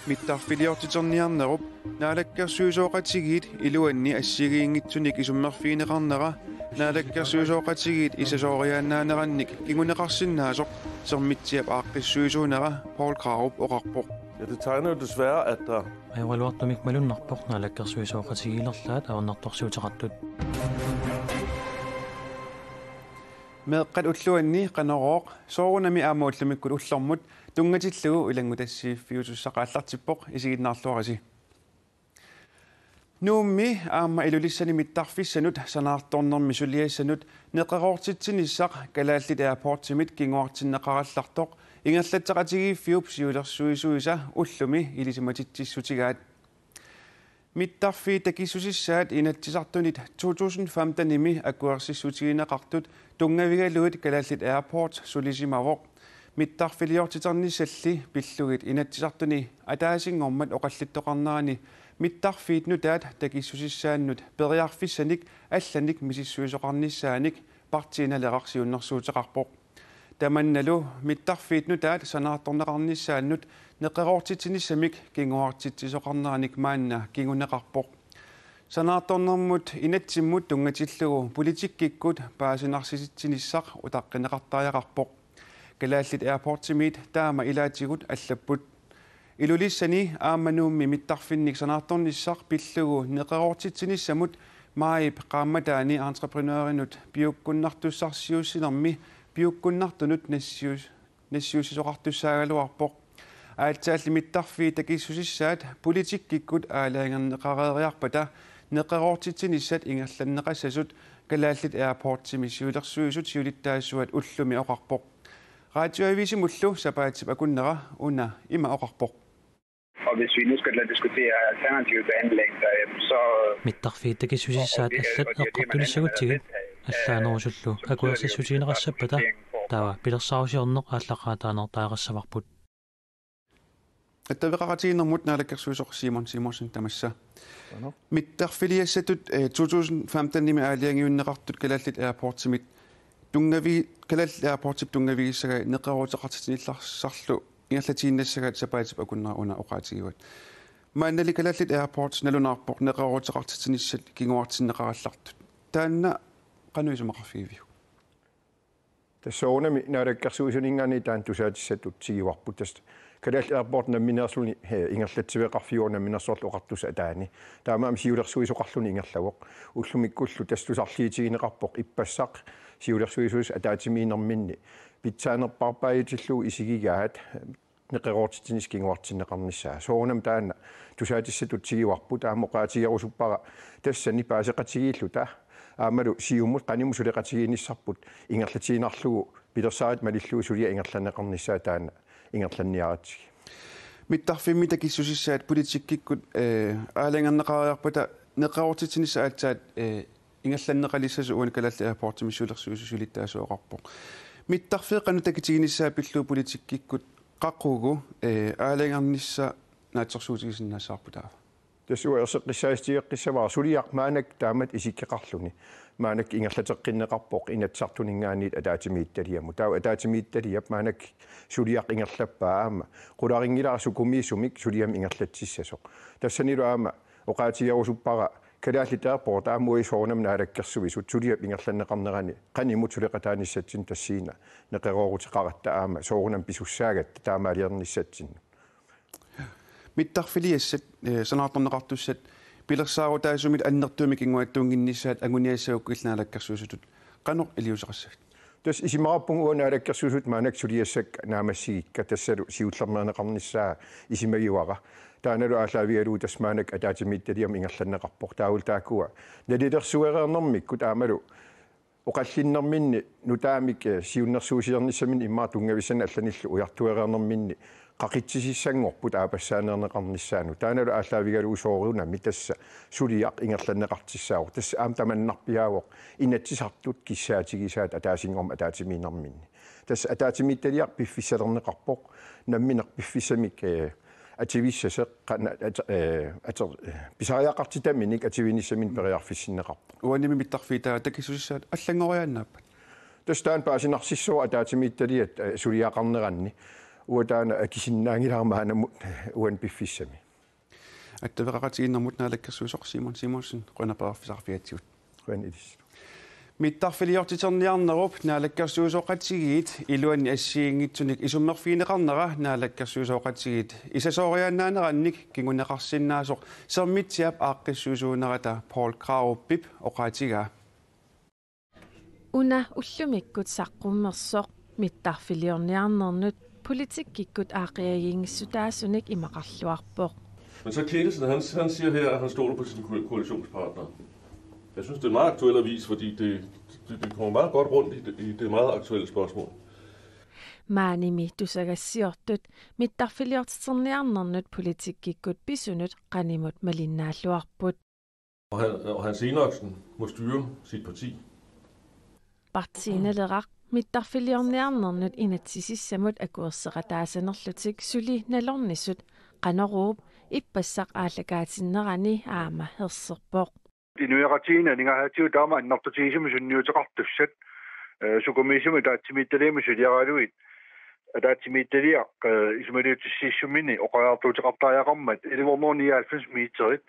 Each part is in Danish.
Mittarfiliortitorniarnerup naalakkersuusooqatigiit iluanni assigiingitsunik isummerfiineqarnera naalakkersuusooqatigiit isasooriaannaanerannik kinguneqarsinnaasoq sermitsiap aaqqissuisuunera Paul Krarup oqarpoq. Ja, det tegner jo desværre, at der... Aivaluartumik malunnarpoq naalakkersuusooqatigiilerlaat aunartorsuuteqartut. Meeqqat ulluanni qanerooq soorunami aamuullumikkut ullermut tungatillugu ilangutassiiffiutussaqaallartippoq isiginnaarluarisi. Nuummi aamma ilulissani mittarfissanut sanaartornermi suliassanut neqeroortitsinissaq kalaallit airportsimit kinguartinneqarallartoq ingerlatteqatigiiffiup siulersuisuisa ullumi ilisimatitsissutigaat. Mittarfi takissusissaat inatsisartunit 2015 nimi akuersissutigineqartut tungavigaluut kalaallit airport sulisimavoq mittarfiliortiternissalli pillugit inatsisartuni ataasingormat oqallittoqarnaani mittarfiit nutaat takissusissaannut periarfissanik allanik misissuisoqarnissaanik partiinaleqarsiunnersuuteqarpoq tamannalu mittarfiit nutaat sanaartorneqarnissaannut neqeroortitinissamik kinguartitsisoqarnaanik maanna kinguneqarpoq sanaartornermut inatsimmut tungatillugu politikkikkut paasinarsitinissaq utaqqeneqartaajaqarpoq kalaallit airportsimit taama ilaatigut allapput ilulissani aammanuummi mittarfinnik sanaartornissaq pillugu neqeroortitinissamut maayip qaammataani entrepreneurinut piukkunnartussarsiussinermi piukkunnartunut nassiusisoqartussaagaluarpoq aatsaalli mittarfi takissusissaat politikkikkut aalaangerneqareeriarpata neqeroortitinissat ingerlanneqassasut kalaallit airportsimi siulersuisut siulittaassuat ullumi oqarpoq radioavisimullu sapaatip akunnera una ima oqarpoq. Og hvis vi nu skal diskutere alternative behandlinger, så... Mittarfi takissusissaat allat eqqartunissagutigit allaanerussullu akuersissutigineqassapata tawa pilersarusiorneq ааллақаатаанертаагассаварпут Attavaqaratiinermut naalakkersuusoq Simon Simonsen tamassa mittarfiliassatut 2015 nimi aaliangiunneqartut kalaallit airportsimit tungavi kalaallit airportip tungavigissaga neqeruuteqartitinillarssarlu ingerlatiinnassagaat sapaatip akunnera una oqaatigivat maannali kalaallit airports nalunaarpoq neqeruuteqartitinissat kinguartinneqarallartut taanna qanuisumaqarfiiviu tassoonami naalakkersuusuningaani taan tusaatissatut sigivarput tasta kalaallit airport namminersluni ingerlatsiveqarfiuuna minnersorlu oqartusa taani taamaam siulersuisoqarluni ingerlagoq ullumikkullu tastusarliitigineqarpoq ippassaq siulersuisuus ataatimiinerminni pitsaanerparpaayitillu isigigaat neqeroortitinis kinguartinneqarnissaa soonam taanna tusaatissatut sigivarpu taamoqaatigerusuppara tassani paaseqatigillu taa aamalu siumut qanimusuleqatigiinissarput ingerlatiinarlugu pilersaat malilluu sulia ingerlanneqarnissaa taanna ingerlanniaratigi mittarfimmi takissusissaat politikkikkut aalangerneqariarpata neqeroortitinissa aatsaat ingerlanneqalissasu uan kalaalli airportimi suulersuisusulittaasuoqarpoq mittarfeeqanu takitiginissaa pilluu politikkikkut qaquugu aalangarnissa naatsersuutigisinnaassaarputaa tassuerseqqissaastigeqqissavaa suliaq maanak taamat isikkeqarluni maanak ingerlateqqinneqarpoq inatsartuningaaniit ataatimiittaliamu taa ataatimiittaliap maanak suliaq ingerlappaa aama qularingilaa sukumiissumik suliam ingerlatsissasoq tassanilu aama oqaatigerusuppara kalaallit airport aamui soornam naalakkersuvissut suliap ingerlanneqarnerani qanimut suleqataanissatsin tassiina neqeroorutiqaratta aama soornam pisussaagat taamaaliernissatsin mittarfiliassat sanaartorneqartussat pilersaarutaasumit annertuumik inguattuunginnissaat anguniassaguk ilnaalakkersuusutut qanoq iliuseqassat tas isimarappungu uanaalakkersuusut maanak suliassak naamassigikka tassalu siullerneqarnissaa isimagiuara taanalu aalaavigaluu tasmaanak ataatimiittaliam ingerlanneqarpoq taawul taakua nalilersuereernermikkut aamalu oqallinnerminni nutaamik siunnersuusilernissamin immaa tungavissan allanillu ujartuereernerminni qaqitsisissangorput aapassaanerneqarnissaanu taanalu aalaavigaluu soorunami tassa suliaq ingerlanneqartissaaq tassa aam tamannarpiaavoq inatsisartut kissaatigisaat ataasingorma ataatimiinerminni tassa ataatimiittaliaq piffissalerneqarpoq nammineq piffissamik ativissaseq pisariaqartitaminik ativinissamin periarfissinneqarpoq uanimi mittarfiitaa takissusissaat allangoriaannaappat Tästään pääsinarssissua ataatimittali at suliaqarneranni. Uataana akisinnaangilaarmaana uan piffissami. Attavaqatiinnermut naalakkersuusoq Simon Simonsen qunapaaffisarfiatsiut. Qanidis. Mittarfiliortiterniarnerup naalakkersuusoqatigiit iluani assiingitsunik isummerfiineqarnera naalakkersuusoqatigiit isasooriannaaneraannik kinguneqarsinnaasoq sermitsiap aaqqissuusuunerata Paul Kraruppip oqaatigaa. Una ullumikkut saqqummersoq mittarfiliorniarnernut politikkikkut aaqiagiingissutaasunik imaqarluarpoq. Men så Kletesen, han siger her, at han stoler på sin koalitionspartner. Jeg synes, det er en meget aktuel avis, fordi det kommer meget godt rundt i det meget aktuelle spørgsmål. Maanimi tusagassiortut mittarfiliortiterniarnernut politikkikkut pisunut qanimut malinnaalluarput. Og Hans Enoksen må styre sit parti. Partiineleraq mittarfiliorniarnernut inatsisissamut akuerseqataasanerlutik suli nalornissut qanoruup ippassaq aallakaatinnerani aama herserpoq. Inuiqatiina ningahatiu taama annartutiisum sunniuteqartussat sukumiisum taatimittaliimusiliaraluit taatimittaliaq isumaliutissiissumini oqaartuuteqartaajaqarmat 1199 miiterit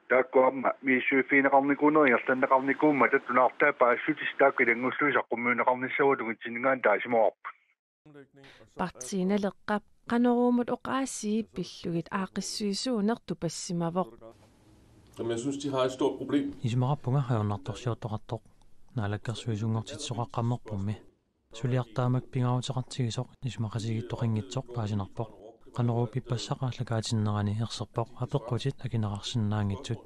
taakkuamma miissuifiineqarnikuneriartanneqarnikuumma tattunaartaa paassutis taakkilanngulluisaqqumiuneqarnissavutungitsinningaan taasimoorp. Partiinaleqqap qanoruumut oqaassii pillugit aaqissuisuunertu passimavoq. Jamen, jeg synes, de har et stort problem. Ismaqappunga hayornartorsiortoqartoq naalakkersuisungortitsoqaqqammerpummi suliartaamak pingaruteqartigisoq ismaqasigittoqinngitsoq paasinarpoq qanoruup ippassaqaallakaatinnerani erserpoq apeqqutit akineqarsinnaangitsut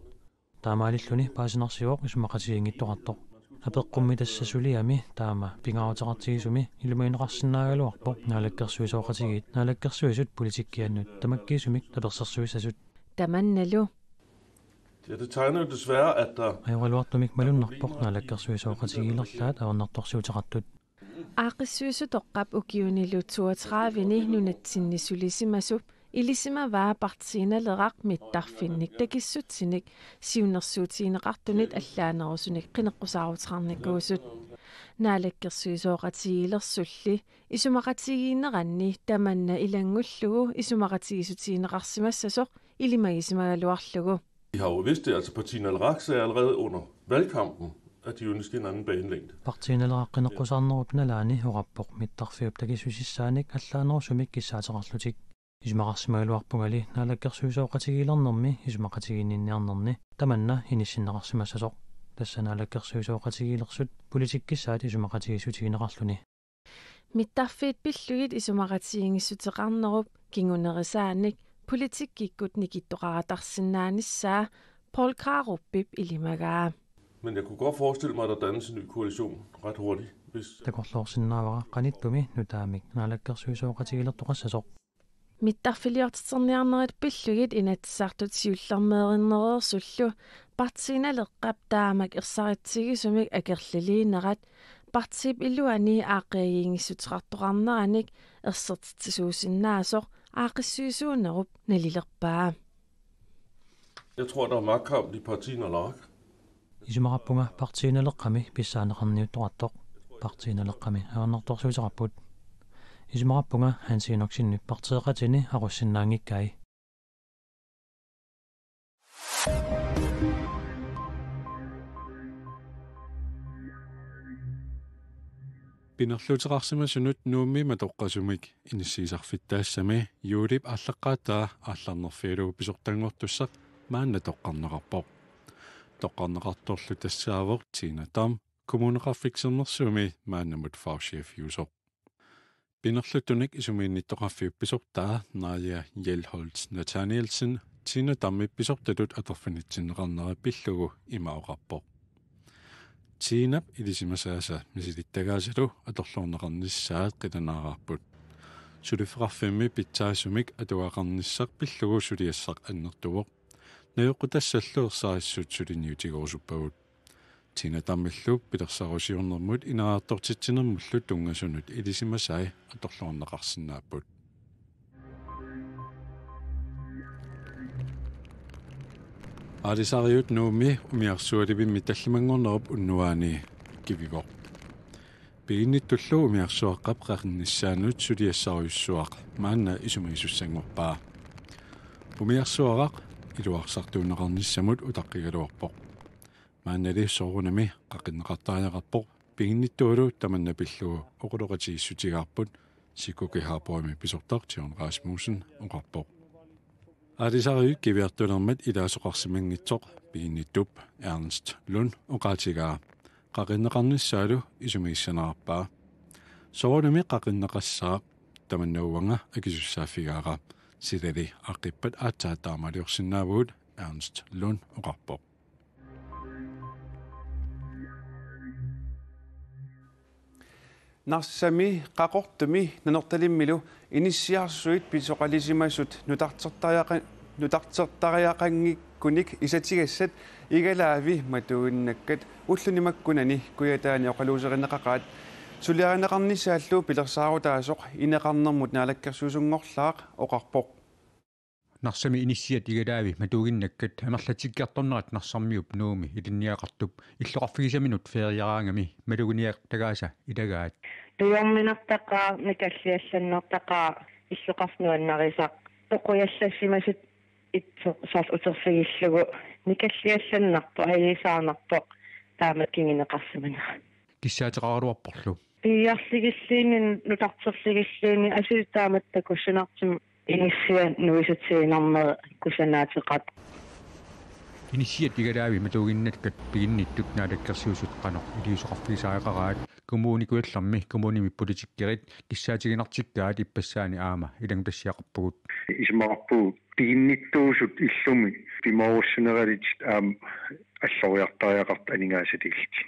taamaalilluni paasinarsiuoq ismaqasigiingittoqartoq apeqqummi tassasuliami taama pingaruteqartigisumi ilumuineqarsinnaaгаluarpoq naalakkersuisooqatigit naalakkersuisut politikkiannut tamakkiisumik tapersersuissasut Tamannalu Ja, det tegner jo desværre, at der... Ajoraluartumik malunnarpoq naalakkersuisooqatigiilerlaat aornartorsiuteqartut aaqissuisutoqqap ukiunilu 32-ni nunatsinnisulisimassup ilisima partiineleraq mittarfinnik takissutsinik siunersuutiineqartunit allaanerusunik qineqqusaarutarnikuusut naalakkersuisooqatigiilersulli isumaqatigiinneranni tamanna ilangullugu isumaqatigisutiineqarsimassasoq ilimagisimaluarlugu. De har jo vidst det, altså Partiinalrak sagde allerede under valgkampen, at de ønskede en anden banelængde. Partiineleraqqineqqusarnerup nalaani horappoq mittarfiup takissusissaanik allaanerusumik kissaateqarlutik isumaqarsimaluarpungali naalakkersuisooqatigiilernermi isumaqatigiinniarnerni tamanna hinissinneqarsimassasoq tassa naalakkersuisooqatigiilersut politikkissaat isumaqatigisutiineqarluni mittarfiit pillugit isumaqatigiingissutеқарнеруп кингунерисааник politikkikkut nikittoqaratarsinnaanissaa Paul Kraruppip ilimagaa. Men jeg kunne godt forestille mig, at der dannes en ny koalition ret hurtigt, hvis... Takorlorsinnaavara qanittumi nutaamik naalakkersuisooqatigiilertoqassasoq mittarfiliortiterniarnerit pillugit inatsartut siullermeerinnerersullu partiinaleqqap taamak ersarittigisumik akerliliinerat partip illuani aaqiagiingissutеқартоқарнераник ersertitsuusinnaasoq aaqissuisuunerup nalilerpaa. Jeg tror, der er magtkamp i Partiinalrak. Isumaqappunga partiinaleqqami pissaaneqarniuttoqartoq partiinaleqqami aornartorsuuteqarput isumaqappunga Hans Enoksinni partiiqatini aqussinnaangikkai Pinerluuteqarsimasunut nuummiima toqqasumik inissiisarfittaassami yuulip аллаққаатаа аалларнерфиилугу писортангортуссақ маанна тоqqarneqarpoq тоqqarneqartorlu тассаавоқ тинатам kommuneqarfiksernersuumi мааннамут фаушиафиусоқ Pinerlutunik isumiinniттоqarfiuppisорtаа Nadia Hjelholtz Nathanielsen tinatammi pisortalut atorfinitsinneqarnera pillugu imaoqarpoq Tiinap ilisimasaasa misilittagaasalu atorluorneqarnissaat qitanaaqarput sulifeqarfimmi pitsaasumik atuaqarnissaq pillugu suliassaq annertuvoq nayoqqutassallуерсаарissut suliniutigorusuppagut Tiinatamillu pilersarusiornermut inaartortitsinermullu tungasunut ilisimasai atorluorneqarsinnaaput Aalisariut nuumi umiarsualipimmi tallimangornerup unnuaani kivigoq Piginnitullu umiarsuaqqap qaqinnissaanut suliassaruyussuaq maanna isumigissussangorpaa. Umiarsuaraq iluarsartuunneqarnissamut utaqqigaluarpoq. Maannali soorunami qaqinneqartaajaqarpoq piginnittuulu tamanna pillugu oquluqatiissutigaarput sikkukihaapurami pisortartion Rasmussen oqarpoq. Aalisariut kiviartunermat ilaasoqarsimangitsoq piginnittup Ernst Lund oqaatigaa qaqinneqarnissaalu isumigissanarpaa. Soorunami qaqinneqassaa tamannauanga akisussaaffigaaqa sidali aqippat aattaataamaliorsinnaavuut Ernst Lund oqarpoq. Narsami qaqortumi nanertalimmilu inissiarsuit pisoqalisimassut nutartertariaqanngikkunik isatigassat igalaavi matuunnakkat ullunimakkunani kuyataani oqaluuserinneqaqaat suliarinneqarnissaallu pilersaarutaasoq ineqarnermut naalakkersuusungorlaaq oqarpoq. Narsami inissiat igalaavi matuuginnakkat amerlatikkiartornerat narsarmiup nuumi ilinniaqartup illoqarfigisaminut feeriaraangami maluguniaq ilagaat tuyorminartaqaa mikalliallannertaqaa illoqarnuannarisaq toquyallassimasut itsoqsal uterfigillugu mikalliallannarpo ayisaanarpoq taamakkingineqarsimana kissaateqaruarporlu piarligilliini nutarterligilliini asutaamattakussunartum inisia nuisutiinarmere kusanaateqat inisiat igalaavi matuuginnakkat piginnittut naalakkersuusut qanoq iliusoqarfigisaareqaraat kommunikuallarmi kommunimi politikkerit kissaatigинartikkaat иппассаани аама илангутассиақарпугут исмаарпу пигинниттуусут иллуми пиморуссунералит аллориартариақарт анингаасатигилти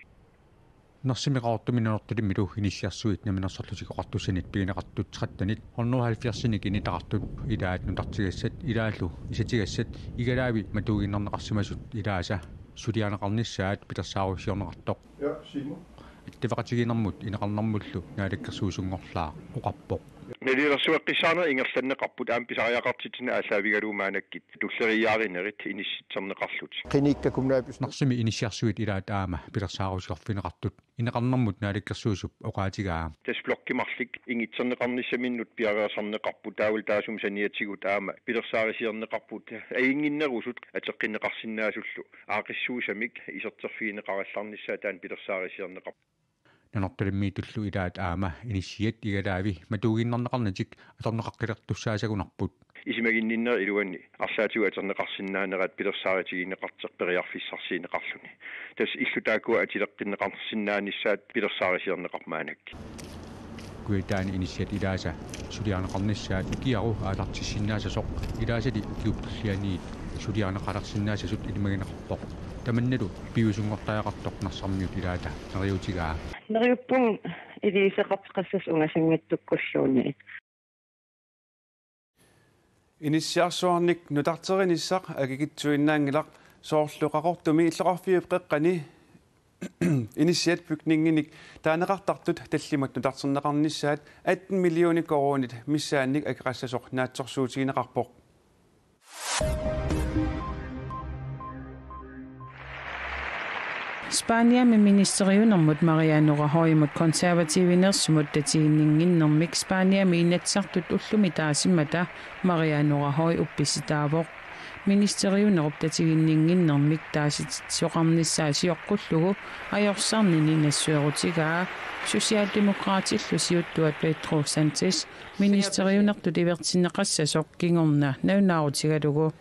нарсимеқартуминертулиммилу инissиарсуит наминерсорлутикоқартуссанит пигинеқартут 13-нит 170-ник инитақартут илаат нутартигассат илааллу исатигассат игалаави матуугиннарнеқарсимасут илааса сулианеқарниссаат питерсааруссиорнеқартоқ Ja, Simon. иттивақатигинэрмут инеқарнэрмуллу наалаккерсуусунгорлаа оқарпоқ нелилерсуэққисаана ингерланнеқарпут аам писариақартитина аллаавигалуумаанаккит туллериааринерит инисситсернеқарлут Klinikkakumnaapus нарсими инissиарсуит илаат аама пилерсаарусиорфинеқартут инеқарнэрмут наалаккерсуусуп оқаатигаа тасблоккимарлик ингитсернеқарниссаминнут пиариасарнеқарпут таавал таасум саниатсигут аама пилерсаарисиернеқарпут аингиннерусут атеққиннеқарсинаасуллу аақиссуусамик исертерфигинеқаралларниссаа таан пилерсаарисиернеқар нанорталиммиитуллу илаат аама инissиат игалаави матуугиннарнеқарнатик аторнеқаққилертуссаасагунарпут исимагинниннер илуанни арлаатигу атернеқарсинаанерат пилерсааритигинеқартеқпериарфиссарсиинеқарлуни тас иллутаакуа атилеққиннеқарсинааниссаат пилерсаарисиернеқармаанакки куитаани инissиат илааса сулиарнеқарниссаат икиару аалартиссиннаасасоқ илаасали киуптуллианиит сулиарнеқаларсиннаасасут илимагинеқарпоқ таманналу пиусунгортаақартоқ нарсармиут илаата нериутигаа нериуппун илисеқартеқассас унгасангаттуккуллууни Inissiarsuarnik nutarterinissaq agigitsuinnaangilaq sooрлуqaqortumi иллоqarfiupeqqani inisiat bygninginik taaneqartartut tallimat nutarterneqarnissaat 18 millioni koronit missaannik agiqassasoq naatsorsuutigineqarpoq Spania med ministeriunermut Mariano Rajoy mot konservativinersumut tatiinninginnermik Spania med inatsartut ullumitaasimmata Mariano Rajoy uppisitaavoq ministeriunerup tatiinninginnermik taasitsoqarnissaasiorqullugu ajorsaarnini nassuerutigaa Socialdemokratillusiuttuat Pedro Sánchez ministeriunertut ivertinneqassasoq kingorna naunnaarutigalugu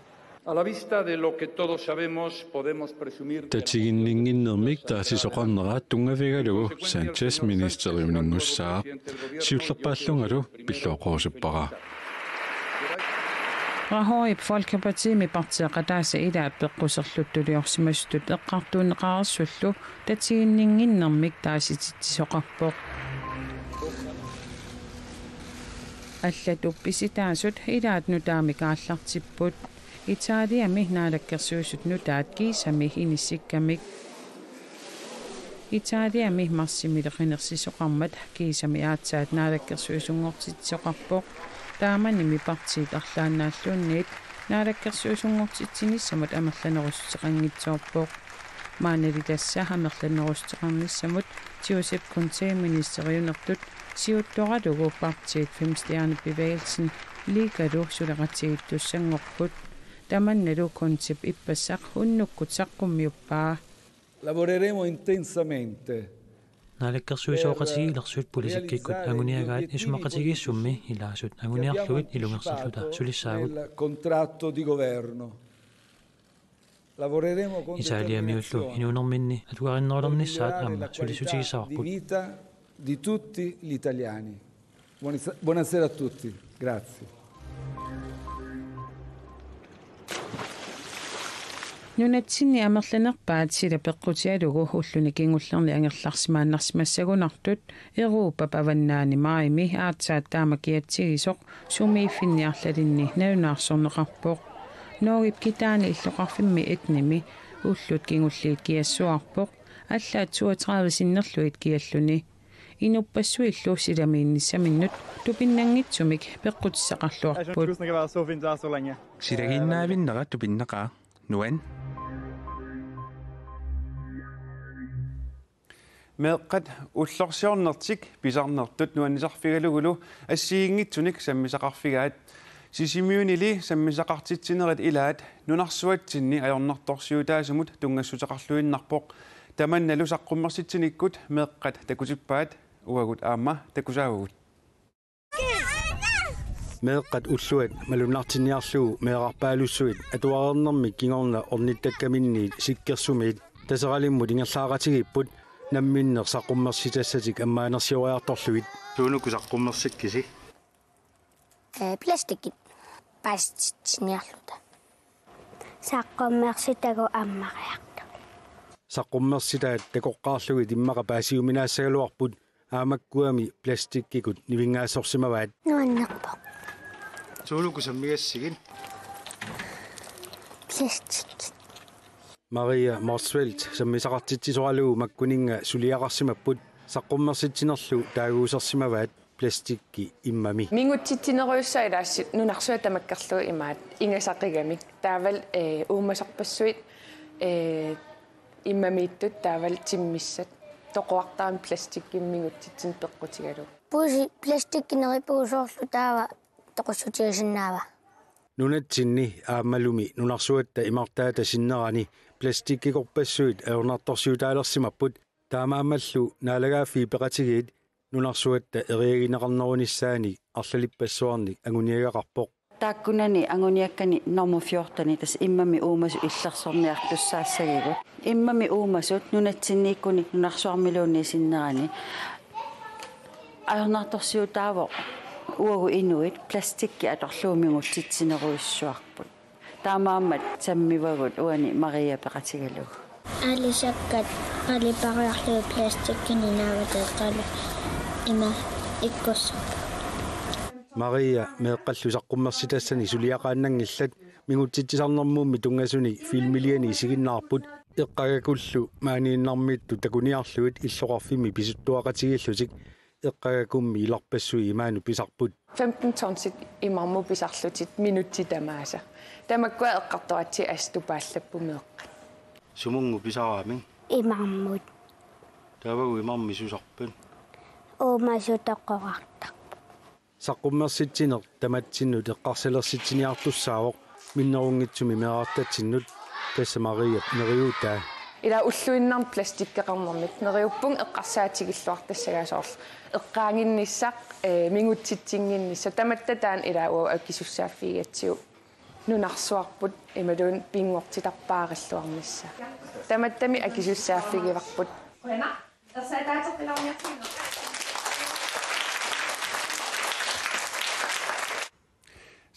Tatiginninginnermik taasisoqarneraat tungavigalugu Sánchez ministeriuningussaa siullerpaallungalu pillooqorusuppara Rajoy Folkeparti med partiqataasa ilaat peqquserluttuliorsimassutut eqqartuunneqaarsullu tatiginninginnermik taasitittisoqarpoq аллат упписитаасут илаат нутаамикааллартиппут Italia naalakkersuusut nutaat kiisamih inissikkамик Italia marsimilerinersisoqarmat kiisami aatsaat naalakkersuusungortitsoqarpoq taamanimi partiit arlaannaallunniit naalakkersuusungortitsinnissamut amerlanerussutеқангитсоорpoq maanali tassa hamerlanerustaqarnissamut Josep Conte ministeriunertut siuttoralugu partiet Femstjernebevægelsen ligalu sulaqatigitussanngorput tamannalu Conte ippassaq unnukkut saqqummiuppaa. Lavoreremo intensamente. Naalakkersuisooqatigiilersuut pulisikkikkut anguniagaat isumaqatigiissummi ilaasut anguniarluit ilungersarluta sulissaagut contratto di governo. Lavoreremo con Isaliamiullu inuunerminni atuarinnerlernissaat aamma sulisutigissaarput di vita di tutti gli italiani. Buonasera a tutti. Grazie. Nunatsinni amerlanerpaat sila peqqutialugu ulluni kingullerni angerlarsimaannarsimassagunartut Europa pavannaani maimi aatsaat taamakiatsigisoq sumiiffinniarlalinni naunаарsorneqarpoq noogip kitaani illoqarfimmi etnimi ullut kingulliit kiassuarpoq allaat 32 sinnerluit kialluni inuppassuillu silamiinnissaminnut tupinnangitsumik peqqutissaqarluarput silaginnaavinneqa tupinneqaa nuan meeqqat ullorsiornertik pisarnertut nuannisarfigalugulu assiingitsunik sammisaqarfigaat sisimiunili sammisaqartitsinerit ilaat nunarsuatsinni ajornartorsiutaasumut tungassutaqarluinnarpoq tamannalu saqqummersitsinikkut meeqqat takusippaat uagut aamma takusaavugut meeqqat ulluat malunartinniarlugu meeqarpaalussuit atuarernermik kingorna ornittakkaminniit sikkersumiit taseralimut ingerlaaqatigipput namminner saqqummersitasatik ammaanersioriartorluit tuunuku saqqummersikkisi plastikit paistitsiniarluta saqqummersitagu ammariartu saqqummersitaat takoqqaarlugit immaqa paasiuminaassagaluarput aamakkuami plastikkikut nivingaassorsimavaat nuannerpoq tuunuku sammigassigin plastikit Maria Morsfeldt sammisaqartitsisoralugu makkuninga suliaqarsimapput saqqummersitsinerlu taaguusersimavaat plastikki immami mingutsitsineruussa ilaassit nunarsuatamakkerluu imaat ingasaqigamik taaval uummasarpassuit immamiittut taaval timmissat toquartaam plastikkin mingutsitsin peqqutigalu puusi plastikkineripuusoorlu taava toqussutigisinnaava nunatsinni aammalumi nunarsuatta imartaata sinnerani plastikkikorpassuit aornartorsiutaalersimapput taamaammallu naalagaaffii peqatigiit nunarsuatta eriagineqarnerunissaani arlalipassuarni anguniagaqarpoq taakkunani anguniakkani normufjortani tas immami uumasu illersorniartussaassagigут immami uumasut nunatsinniikkunik nunarsuarmiluunni sinnerani aornartorsiutaavoq uagu inuit plastikki atorluumingutsitsineruissuarput taamaammat sammivagut uani Maria peqatigalugu алисаккат qalipariarlu plastikkin inaavateqqalu ima ikkus Maria meeqqallu saqqummersitassani suliaqaannangillat mingutsitsisarnermuummi tungasuni filmiliani siginnaarput eqqagakullu maaniinnarmiittu takuniarluit illoqarfimmi pisuttuaqatigillutik eqqagakummi ilarpassui imaanu pisarput 15 tonsit imarmu pisarlutit minutti tamaasa tamakkua eqqartoratsi astupaallapu meeqqa sumungu pisaraami imarmut taavagu imarmi susarpun uumasutoqqorarta saqqummersitsiner tamatsinnu eqqarsalersitsiниartussaawoq minnerungitsumi meeqartatsinnut tassa Maria neriutaa ila ulluinnarn plastikkeqarnermit neriuppung eqqarsaatigilluartassagaasoorlu eqqaanginnissaq mingutsitsinginnissa tamattataan ila uu akkisussaaffiigatsiu nunarsuarput imaluun pinngortitarpaaqalluarnissa tamattami akkisussaaffigivarput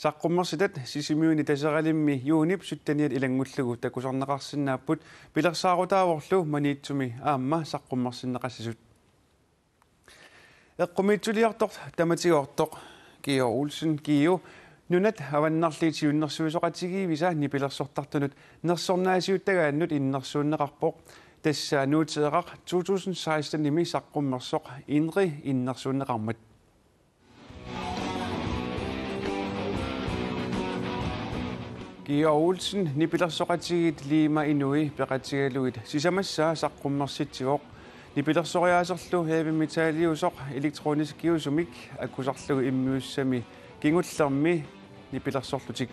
saqqummersitat sisimiuni taseralimmi yuunip suttaniat ilangullugu takusarneqarsinnaaput pilersaarutaavorlu maniitsumi aamma saqqummersinneqassasut eqqumiitsuliartoq tamatigoortoq Georg Olsen Geo nunat avannarliitiunnersuisoqatigiivisa nipilersortartunut nersornaasiuttagaannut innersuunneqarpoq tassa nuuteeqaq 2016 nimi saqqummersoq inri innersuunneqarmat Georg Olsen nipilersoqatigit Lima Inui peqatigaluit sisamassaa saqqummersitsigoq nipilersoriaaserlu heavy metalliusoq elektronisk kiusumik akkusarlugu immiussami kingullermi nipilersorlutik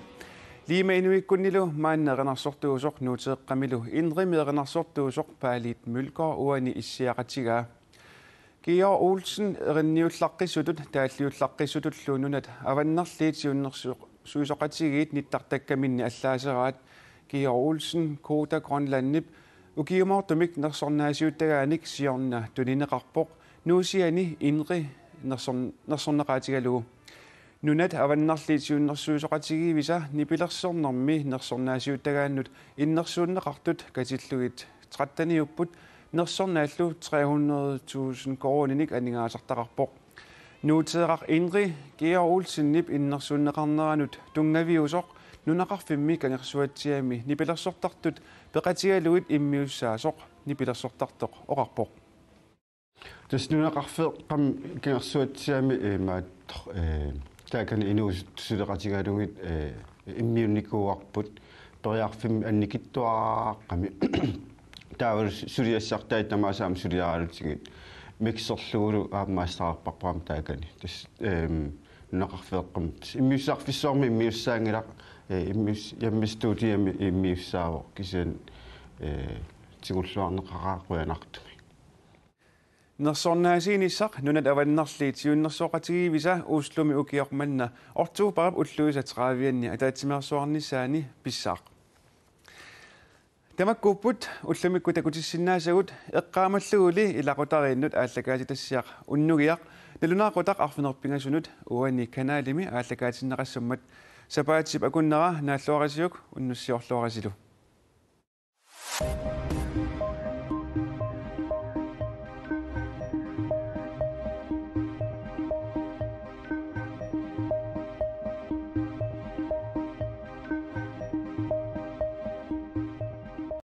Lima Inuikkunnilu maanneqinarsortuusoq nuuteeqqamilu indrimeeqinarsortuusoq paalit Mølgaard uani issiaqatigaa Georg Olsen erinniullaqqissutut taalliullaqqissutulluununat avannarliitiunnersuq suisoqatigit nittartakkaminni allaaseраат Georg Olsen Koda Grønlandnip ukiumortumik nersornaasiuttagaanik siorna tunineqarpoq nuusiani inri nersorneqaatigalugu nunat avannarliitiunnersuisoqatigivisa nipilersornermi nersornaasiuttagaannut innersuunneqartut katillugit 13 nersornaallu 300,000 koroninik aningaasartaqarpoq nuuteeqaq inri Georg Olsen nip innersuunneqarneranut tungaviusoq nunaqarfimmi kanersuatsiami nipilersortartut peqatigaluit immiussaasoq nipilersortartoq oqarpoq tas nunaqarfeeqqam kanersuatsiami maat taakani inuus tusuleqatigalugit immiunnikuuarput periarfimmi annikittuaqaqqami taavus suliassartaat tamaasaam suliaraalutsigit mikserlugulu aammaastaqarparpaam taakani tas nunaqarfeeqqam immiussarfissoormi immiussaangilaq immius jammistuutiami immiussaavo kisen tigulluarneqaqaaquanartumi nersornaasiinissaq nunat avannarliitiunnersoqatigivisa uuslumi ukiormanna ortuuparap ulluisa 30 ataatsimeersuarnissaani pissaaq Tamakkuupput ullamikku takutissinnaasagут eqqaamalluuli ilaqutariinnut ааллакаатитассиақ уннугиақ налунаақутақ арфинерпинgasунут уани канаалими ааллакаатиннеқассаммат сапаатсип акуннера нааллуарисиук уннуссиорлуарисилу